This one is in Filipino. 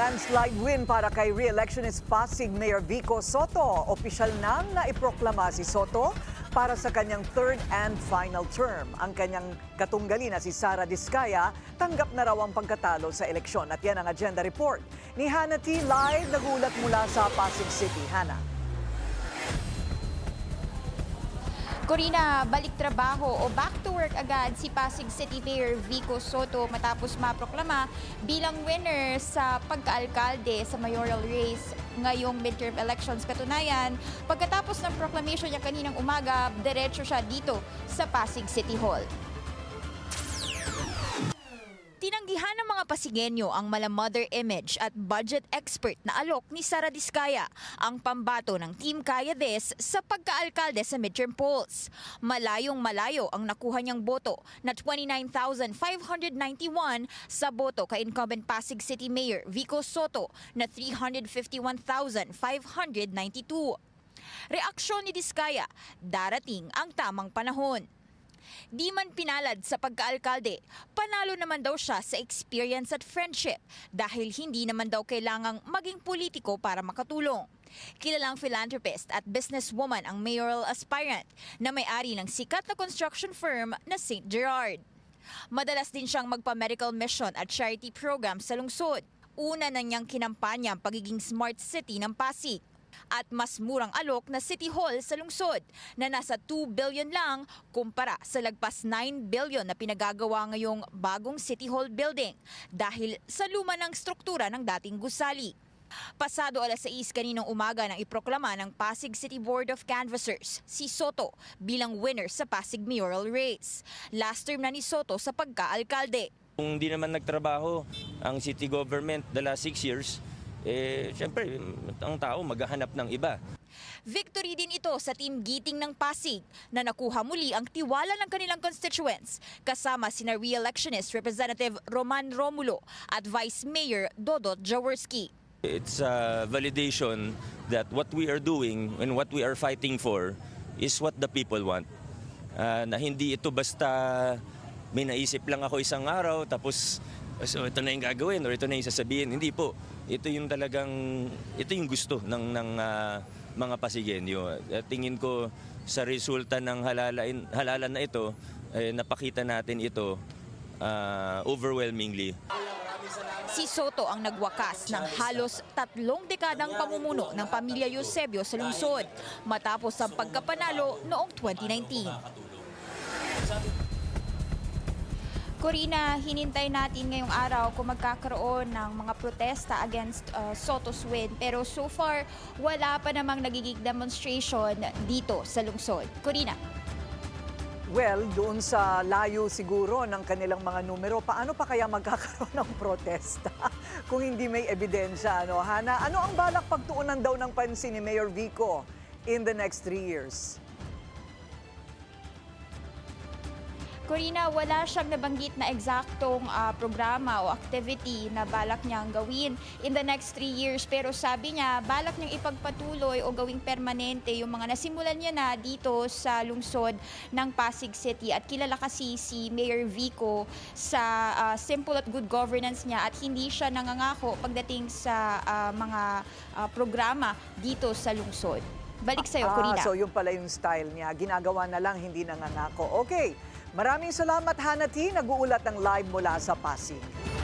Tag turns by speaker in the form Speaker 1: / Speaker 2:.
Speaker 1: Landslide win para kay re-electionist Pasig Mayor Vico Soto. Opisyal nang naiproklama si Soto para sa kanyang third and final term. Ang kanyang katunggali na si Sara Diskaya tanggap na raw ang pagkatalo sa eleksyon. At yan ang agenda report ni Hannah T. Live nagulat mula sa Pasig City. Hannah.
Speaker 2: Corina, balik trabaho o back to work agad si Pasig City Mayor Vico Soto matapos maproklama bilang winner sa pagkaalkalde sa mayoral race ngayong midterm elections. Katunayan, pagkatapos ng proclamation niya kaninang umaga, diretso siya dito sa Pasig City Hall. Tinanggihan ng mga Pasigenyo ang mala-mother image at budget expert na alok ni Sara Diskaya ang pambato ng Team Kayades sa pagkaalkalde sa midterm polls. Malayong-malayo ang nakuha niyang boto na 29,591 sa boto kay incumbent Pasig City Mayor Vico Soto na 351,592. Reaksyon ni Diskaya, darating ang tamang panahon. Di man pinalad sa pagkaalkalde, panalo naman daw siya sa experience at friendship dahil hindi naman daw kailangang maging politiko para makatulong. Kilalang philanthropist at businesswoman ang mayoral aspirant na may-ari ng sikat na construction firm na St. Gerard. Madalas din siyang magpa-medical mission at charity program sa lungsod. Una na niyang kinampanya ang pagiging smart city ng Pasig. At mas murang alok na City Hall sa lungsod na nasa 2 billion lang kumpara sa lagpas 9 billion na pinagagawa ngayong bagong City Hall building dahil sa luma ng struktura ng dating gusali. Pasado 6:00 kaninang umaga nang iproklama ng Pasig City Board of Canvassers si Soto bilang winner sa Pasig mayoral race. Last term na ni Soto sa pagkaalkalde.
Speaker 3: Kung hindi naman nagtrabaho ang city government the last 6 years, siyempre, ang tao maghahanap ng iba.
Speaker 2: Victory din ito sa Team Giting ng Pasig na nakuha muli ang tiwala ng kanilang constituents kasama sina re-electionist Representative Roman Romulo at Vice Mayor Dodot Jaworski.
Speaker 3: It's a validation that what we are doing and what we are fighting for is what the people want. Na hindi ito basta may naisip lang ako isang araw tapos so ito na yung gagawin or ito na yung sasabihin. Hindi po. Ito yung gusto ng mga Pasigenyo. Tingin ko sa resulta ng halalan na ito, napakita natin ito overwhelmingly.
Speaker 2: Si Soto ang nagwakas ng halos 3 dekadang pamumuno ng pamilya Eusebio sa lungsod matapos ang pagkapanalo noong 2019. Corina, hinintay natin ngayong araw kung magkakaroon ng mga protesta against Soto's win. Pero so far, wala pa namang nagiging demonstration dito sa lungsod. Corina.
Speaker 1: Well, doon sa layo siguro ng kanilang mga numero, paano pa kaya magkakaroon ng protesta kung hindi may ebidensya? Ano? Hana, ano ang balak pagtuunan daw ng pansin ni Mayor Vico in the next 3 years?
Speaker 2: Corina, wala siyang nabanggit na eksaktong programa o activity na balak niyang gawin in the next 3 years. Pero sabi niya, balak niyang ipagpatuloy o gawing permanente yung mga nasimulan niya na dito sa lungsod ng Pasig City. At kilala kasi si Mayor Vico sa simple at good governance niya at hindi siya nangangako pagdating sa mga programa dito sa lungsod. Balik sa'yo, Corina.
Speaker 1: So yun pala yung style niya. Ginagawa na lang, hindi nangangako. Okay. Maraming salamat, Hannah T. Nag-uulat ng live mula sa Pasig.